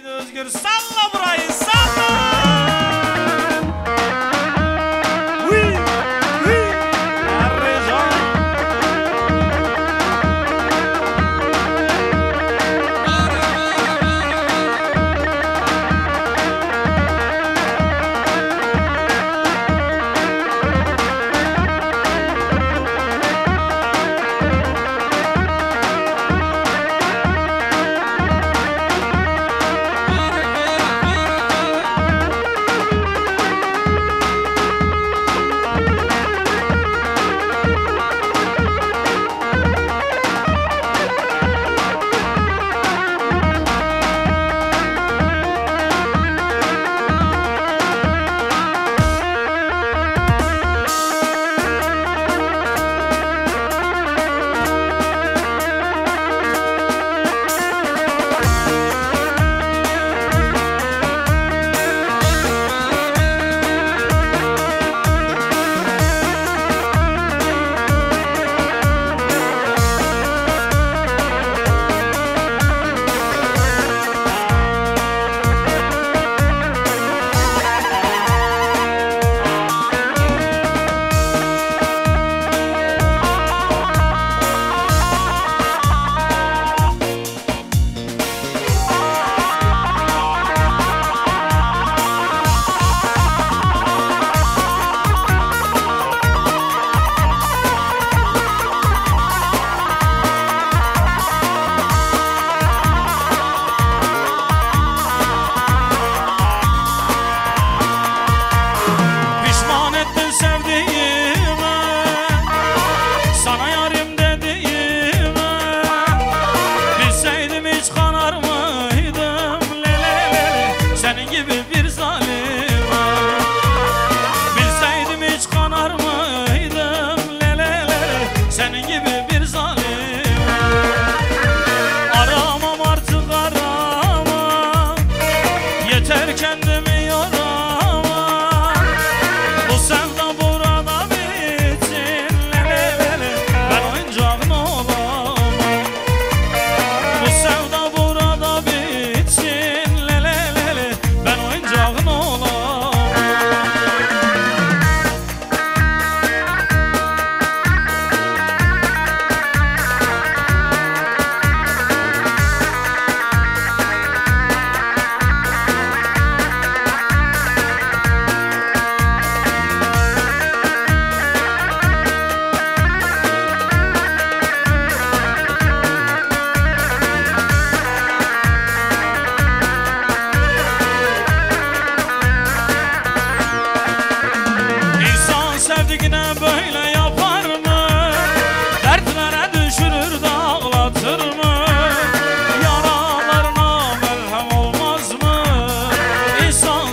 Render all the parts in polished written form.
Haydi Özgür salla burayı salla.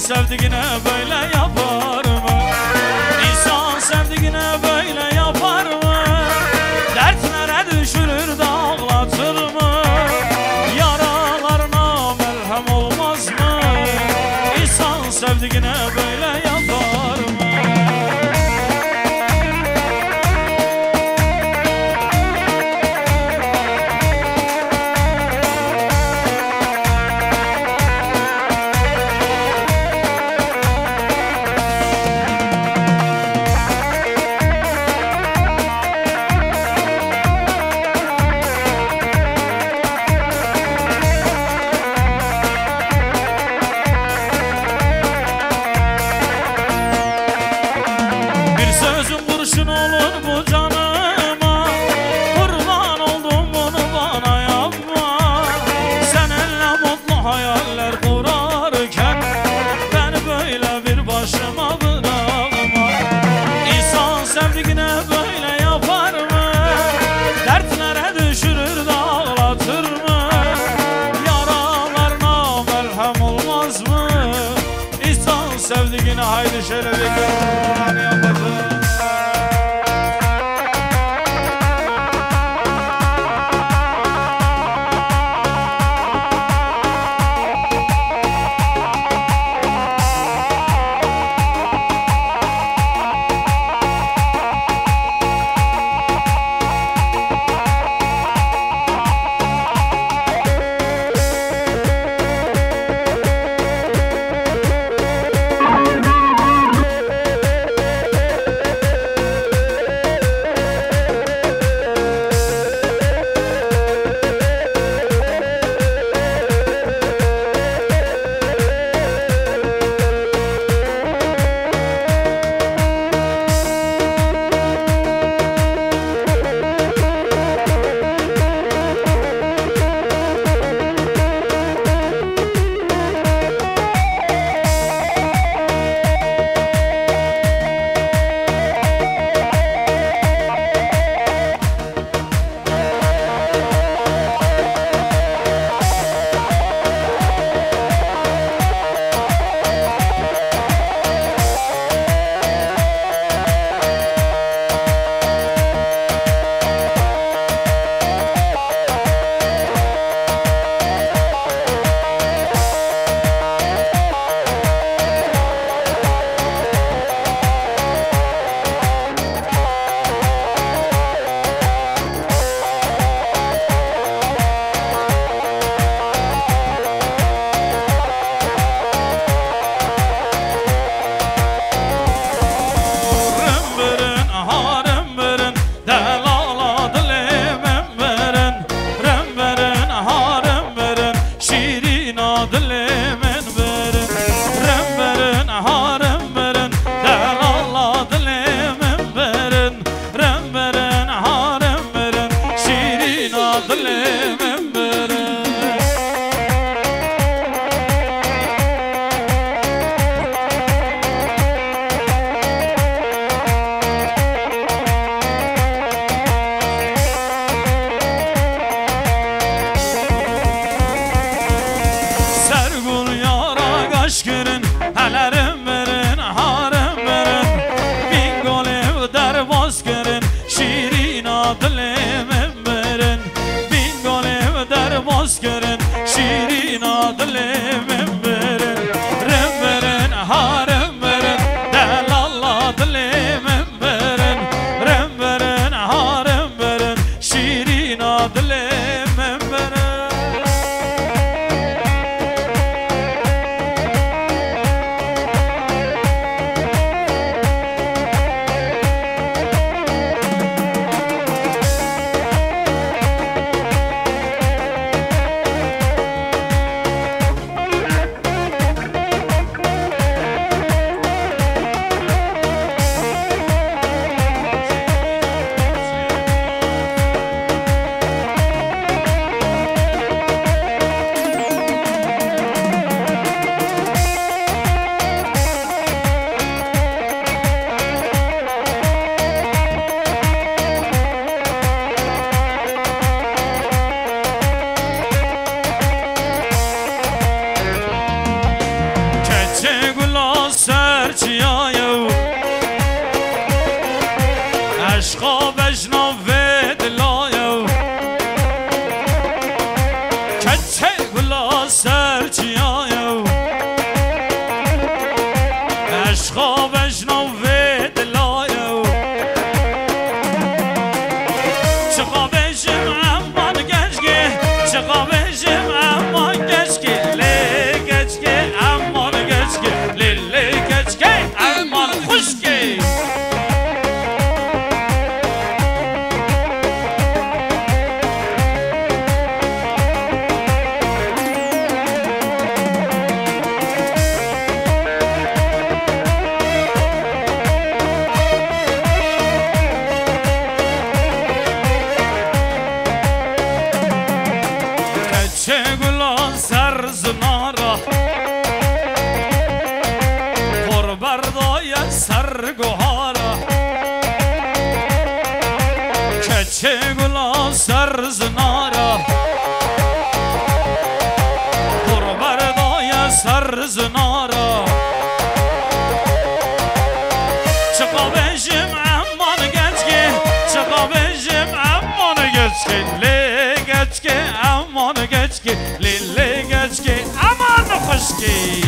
Sevdiğine böyle yapar mı? İnsan sevdiğine böyle yapar mı? Dertlere düşürür de ağlatır mı? Yaralarına merhem olmaz mı? İnsan sevdiğine böyle yapar mı? Kurşun olur bu canıma, kurban oldum bunu bana yapma. Seninle mutlu hayaller kurarken beni böyle bir başıma bırakma. İnsan sevdiğine böyle yapar mı? Dertlere düşürür de ağlatır mı? Yaralarına merhem olmaz mı? İnsan sevdiğine haydi şöyle bir kurban yapalım. adlı min berin Rem berin harem berin Del Allah adlı min berin Rem berin harem berin Şirin adlı min berin Aşkırın helerim verin harem verin Bingol ev derboz kırın Şirin adlimin verin Bingol ev derboz kırın Şirin adlimin verin Rem verin harem verin Del Allah adlimin verin Rem verin harem verin Şirin adlimin verin سرچیایو عشقا بجنا ودلایو کچه گلا سرچیایو عشقا بجنا ودلایو چقا بجم امان گشگه چقا بجم امان گشگه لی گشگه امان گشگه لی امان خوشگی کچه گلان سر زنارا سرگوهارا کچه گلا سر زنارا پروردای سر زنارا چقا بشم امان گچگه چقا بشم امان گچگه لی گچگه امان گچگه لی گچگه امان خوشگی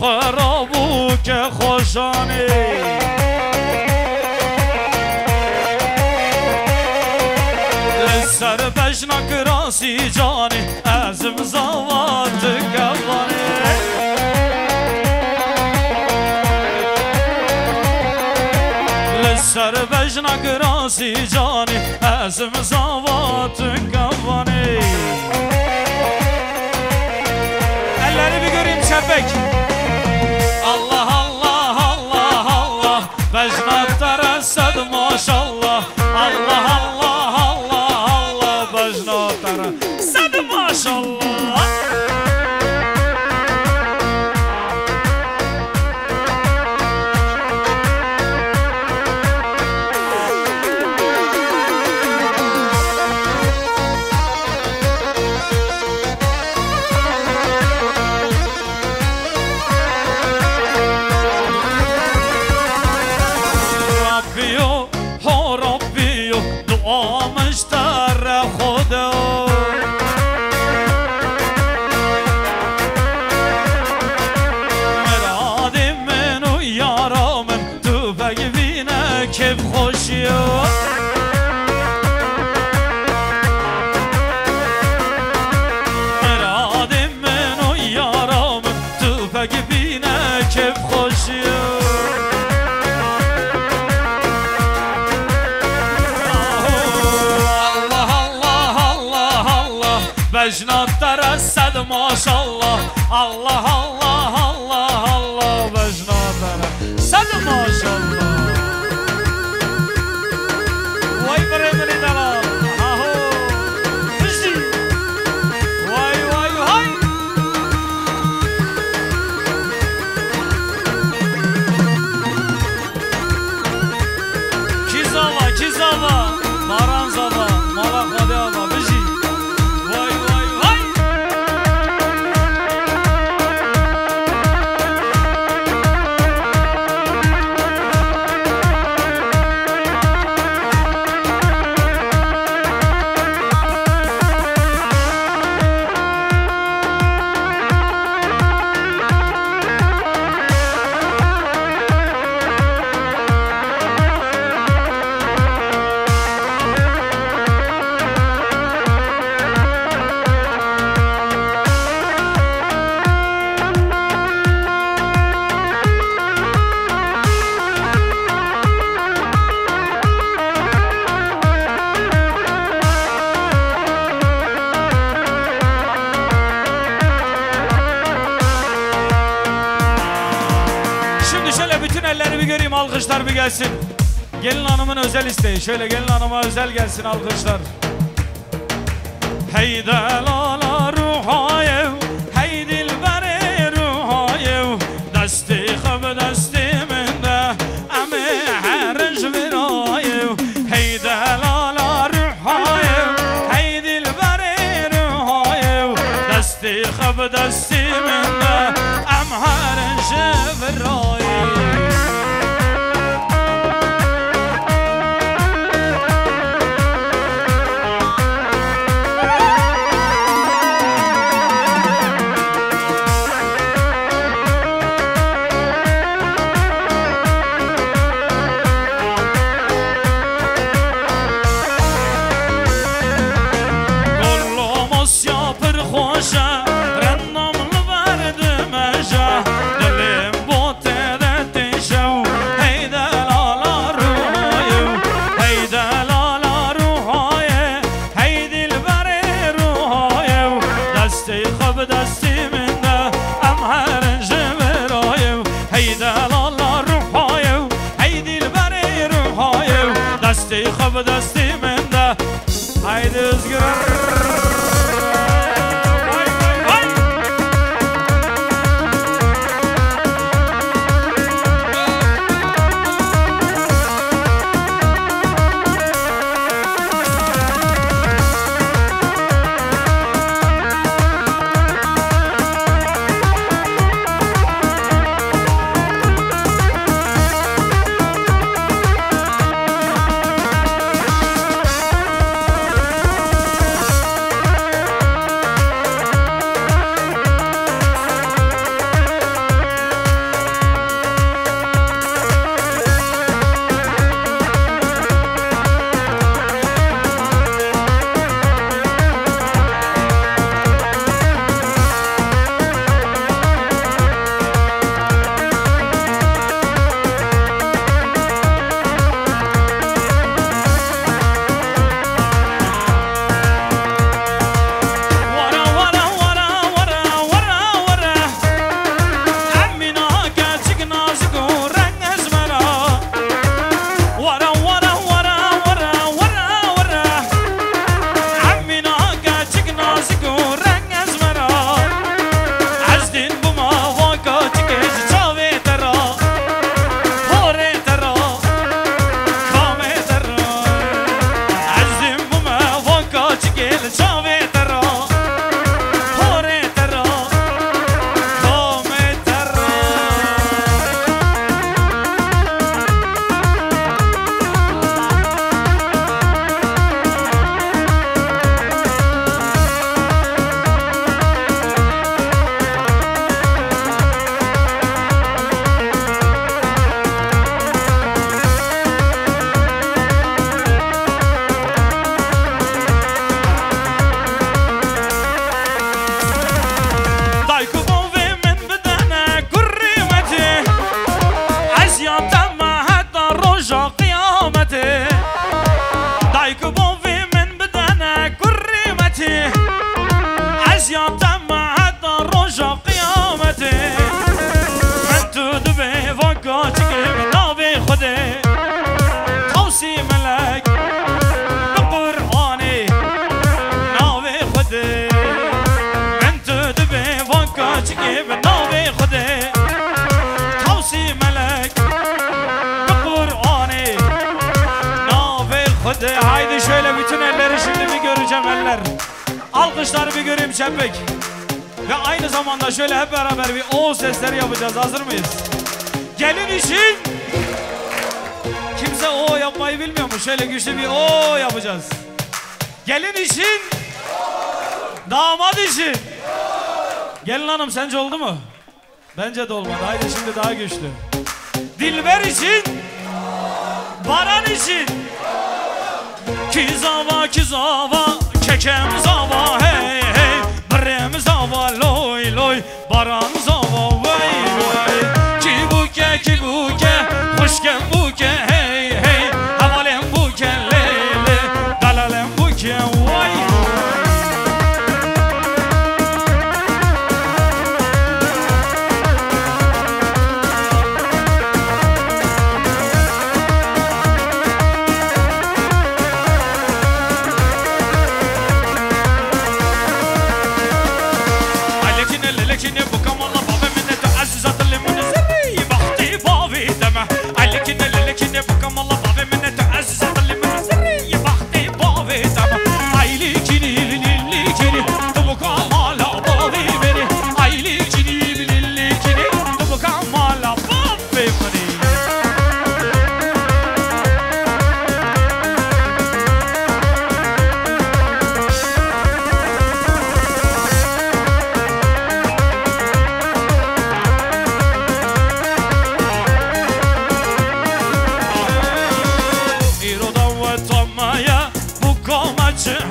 خرابو که خوشانی لسر بجنک راسی جانی ازم زوات گوانی سر بجنک راسی جانی ازم زاوات قوانی elleri bir göreyim şebek Allah Allah Allah Allah Bejnat'ta resed maşallah Allah Allah Allah Allah Bejnat'ta resed maşallah keyf خوشیو مرادم من و یارم تو پگی بینه کیف خوشیو الله الله الله الله بجنات ترسد ماشالله الله الله الله الله بجنات ترسد ماشالله Alkışlar bir gelsin. Gelin hanımın özel isteği. Şöyle gelin hanıma özel gelsin alkışlar. Hey delala ruhayev, hey dilbere ruhayev, desti khab desti minde, ame heriz virayev. Hey delala ruhayev, hey dilbere ruhayev, desti khab desti minde, am heriz virayev. Desti mende haydi özgür vay vay vay خدایی به نام خدا توصی ملک به قرآنی نام خدا. haydi şöyle bütün elleri şimdi bir göreceğim eller. Alkışları bir göreyim şebek. Ve aynı zamanda şöyle hep beraber bir o sesleri yapacağız. Hazır mıyız? Gelin için kimse o yapmayı bilmiyor mu? Şöyle güçlü bir o yapacağız. Gelin için, damat için. Gelin hanım sence oldu mu? Bence de olmadı. Haydi şimdi daha güçlü. Dilber için, Baran için. Kizava kizava, kekem zava hey hey, brem zava loy loy, Baran zava vay vay. Kibuke, hoşken buke hey hey, havalem buke lele, dalalem buke vay. Alekine bu kamalla baba minnet aziz adlı munzeri vakti bavi deme. Alekine bu kamalla baba minnet aziz adlı munzeri vakti bavi deme. Aylikini bu kamalla bavi veri. Aylikini bu kamalla bavi veri.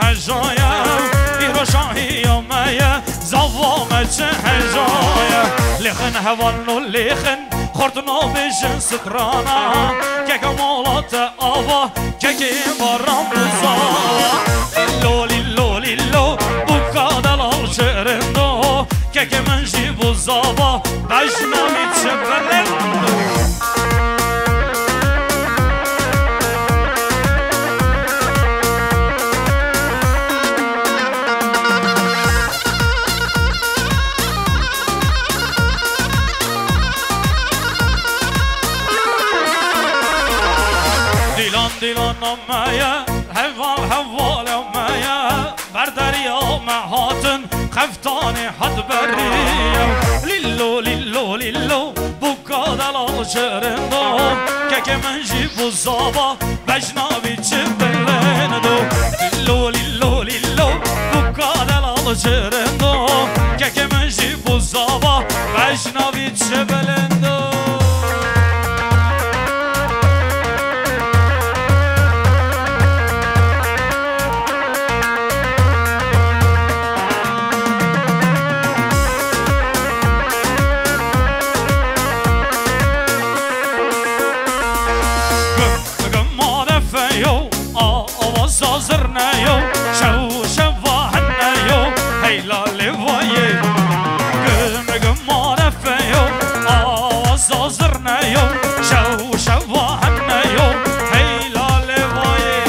هجايا إيروشاهي يومايا زوامة هجايا لخن هوانو لخن خورتنو بيجن سترانا كيكا مولات آوا كيكي برام بزاوا للو للو بوكا دلال شرندو كيكي منجي بزاوا بجنا بيتشبلندو. دلان مايا هوال مايا بردريا ما هاتن خفتاني حد بريا للو بوكا دلال شرندو كيكي منجي بوزابا بجنابي تشبلندو للو بوكا دلال شرندو كيكي منجي بوزابا بجنابي تشبلندو. Zazırnayo, şevahnayo, heylali vaye. Güm marefeyo, zazırnayo, şevahnayo, heylali vaye.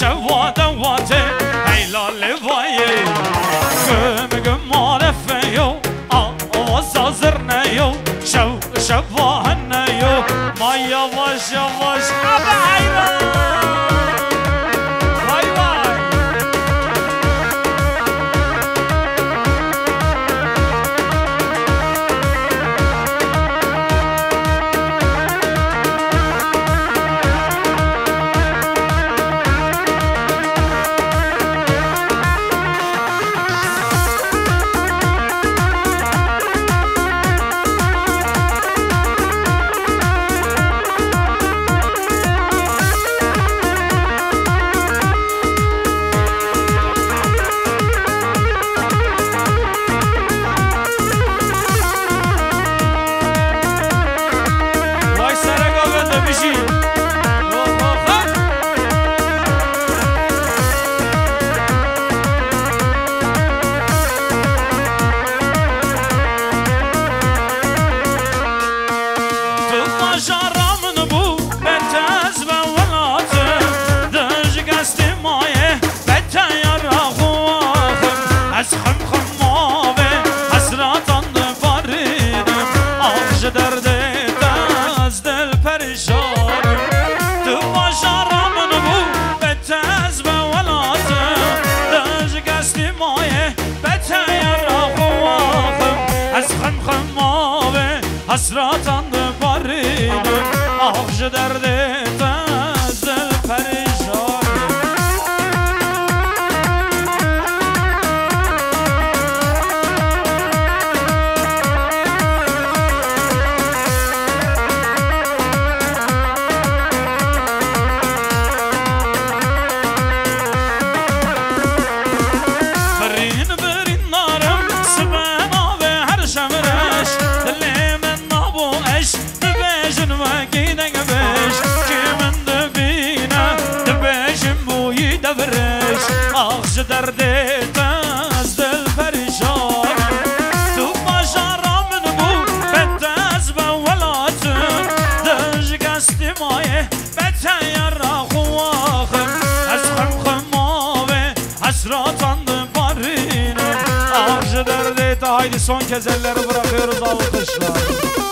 شوا دواته هیلال وایه گم معرفه آواز نیو شوا نیو ما یواش hasratandı barinim Ağzı derdi tezdir perişan Ağzı derdi tezdir perişan Tu bajaramın bu bettez ve velatın Dej gestimaye bete yara kuvahım Ez khımave hasratandı barinim Ağzı derdi haydi son kez elleri bırakıyoruz alkışlar